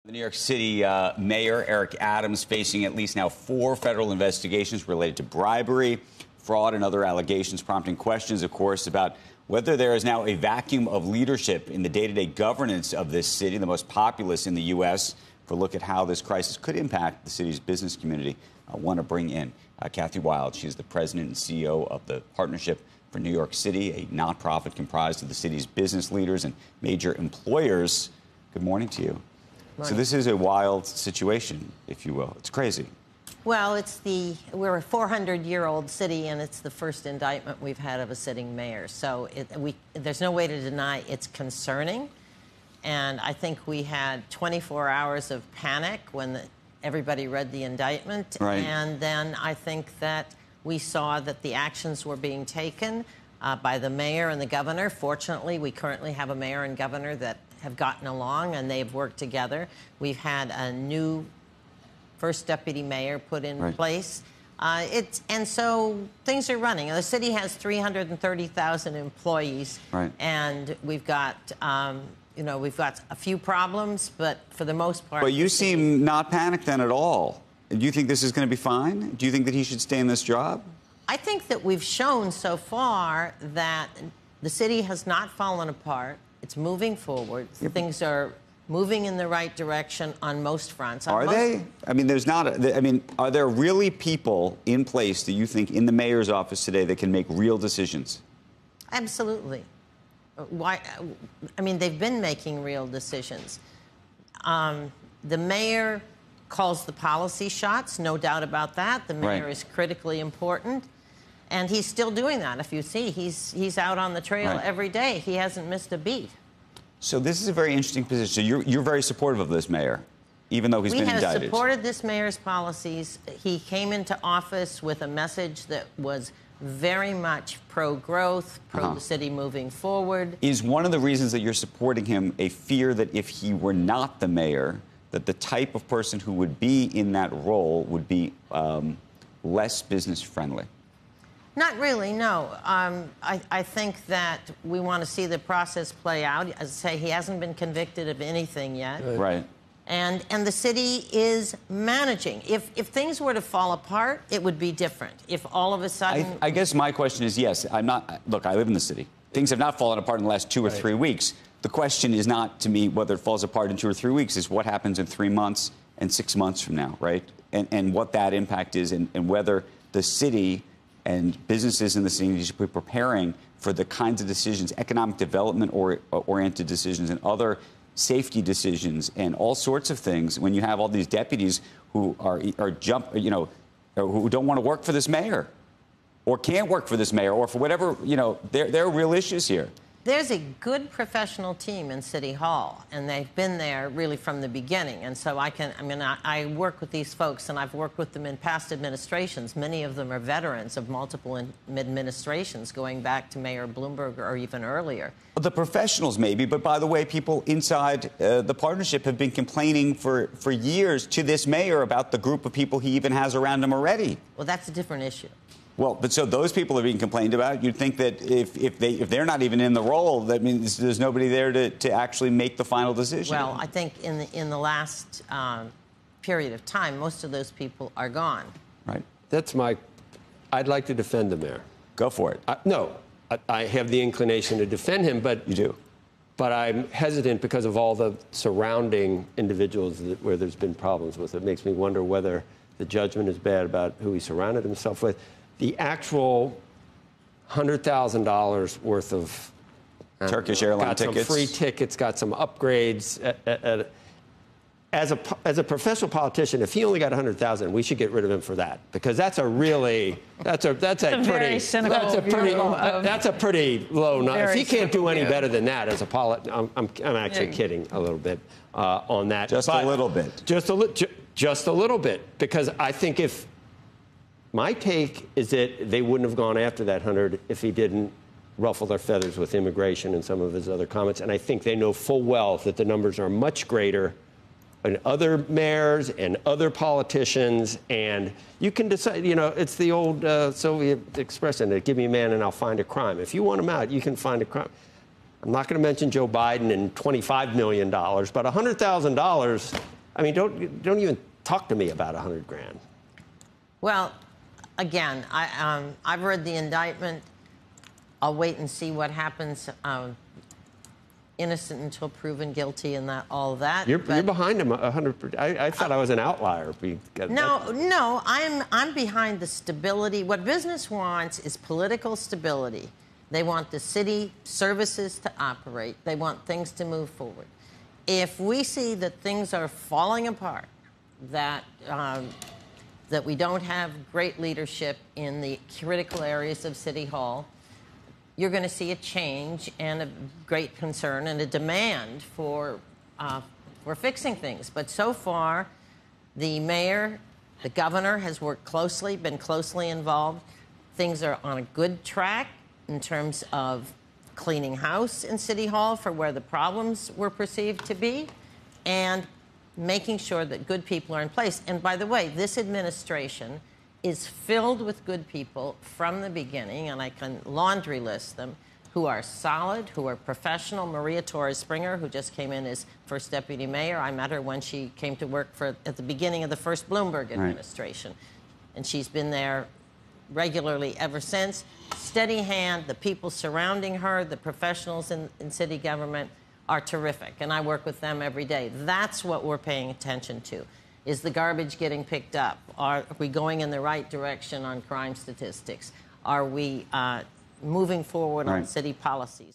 The New York City Mayor Eric Adams facing at least now 4 federal investigations related to bribery, fraud, and other allegations, prompting questions, of course, about whether there is now a vacuum of leadership in the day-to-day governance of this city, the most populous in the U.S. For a look at how this crisis could impact the city's business community, I want to bring in Kathy Wylde. She's the president and CEO of the Partnership for New York City, a nonprofit comprised of the city's business leaders and major employers. Good morning to you. So this is a wild situation, if you will. It's crazy. Well, we're a 400-year-old city, and it's the first indictment we've had of a sitting mayor. So there's no way to deny it's concerning. And I think we had 24 hours of panic when everybody read the indictment. Right. And then I think that we saw that the actions were being taken by the mayor and the governor. Fortunately, we currently have a mayor and governor that have gotten along, and they've worked together. We've had a new first deputy mayor put in place. And so things are running. The city has 330,000 employees, and we've got, we've got a few problems, but for the most part. But you seem not panicked then at all. Do you think this is going to be fine? Do you think that he should stay in this job? I think that we've shown so far that the city has not fallen apart. It's moving forward. Yep. Things are moving in the right direction on most fronts. Are they? I mean, are there really people in place that you think in the mayor's office today that can make real decisions? Absolutely. Why? I mean, they've been making real decisions. The mayor calls the policy shots, no doubt about that. The mayor is critically important. And he's still doing that. If you see, he's out on the trail every day. He hasn't missed a beat. So this is a very interesting position. So you're very supportive of this mayor, even though he's been indicted. We have supported this mayor's policies. He came into office with a message that was very much pro-growth, pro the city moving forward. Is one of the reasons that you're supporting him a fear that if he were not the mayor, that the type of person who would be in that role would be less business-friendly? Not really, no. I think that we want to see the process play out. As I say, he hasn't been convicted of anything yet. Right. And the city is managing. If things were to fall apart, it would be different. If all of a sudden... I guess my question is, yes, look, I live in the city. Things have not fallen apart in the last 2 or 3 weeks. The question is not, to me, whether it falls apart in 2 or 3 weeks. It's what happens in 3 months and 6 months from now, right? And what that impact is and whether the city and businesses in the city should be preparing for the kinds of decisions, economic development oriented decisions and other safety decisions and all sorts of things when you have all these deputies who who don't want to work for this mayor or can't work for this mayor or for whatever, there are real issues here. There's a good professional team in City Hall, and they've been there really from the beginning. And so I work with these folks, and I've worked with them in past administrations. Many of them are veterans of multiple administrations, going back to Mayor Bloomberg or even earlier. Well, the professionals maybe, but by the way, people inside the partnership have been complaining for years to this mayor about the group of people he even has around him already. Well, that's a different issue. Well, but so those people are being complained about. You'd think that if they're not even in the role, that means there's nobody there to actually make the final decision. Well, I think in the last period of time, most of those people are gone. Right. I'd like to defend the mayor. Go for it. I have the inclination to defend him, but you do. But I'm hesitant because of all the surrounding individuals where there's been problems with. It makes me wonder whether the judgment is bad about who he surrounded himself with. The actual $100,000 worth of Turkish airline tickets, got some free tickets, got some upgrades. As a professional politician, if he only got $100,000, we should get rid of him for that, because that's a pretty low number. If he can't do any better than that as a I'm actually kidding a little bit on that. Just a little bit. Just a little bit, because I think my take is that they wouldn't have gone after that 100 if he didn't ruffle their feathers with immigration and some of his other comments. And I think they know full well that the numbers are much greater in other mayors and other politicians. And you can decide, it's the old Soviet expression, give me a man and I'll find a crime. If you want him out, you can find a crime. I'm not going to mention Joe Biden and $25 million, but $100,000 I mean, don't even talk to me about $100 grand. Well, again, I've read the indictment. I'll wait and see what happens. Innocent until proven guilty, and all of that. You're behind him 100%. I thought I was an outlier. No, I'm behind the stability. What business wants is political stability. They want the city services to operate. They want things to move forward. If we see that things are falling apart, that we don't have great leadership in the critical areas of City Hall, you're going to see a change and a great concern and a demand for fixing things. But so far, the mayor, the governor has worked closely, been closely involved. Things are on a good track in terms of cleaning house in City Hall for where the problems were perceived to be, and making sure that good people are in place. And by the way, this administration is filled with good people from the beginning, and I can laundry list them, who are solid, who are professional. Maria Torres-Springer, who just came in as first deputy mayor. I met her when she came to work at the beginning of the first Bloomberg administration. Right. And she's been there regularly ever since. Steady hand. The people surrounding her, the professionals in city government, are terrific, and I work with them every day. That's what we're paying attention to. Is the garbage getting picked up? Are we going in the right direction on crime statistics? Are we moving forward on city policies?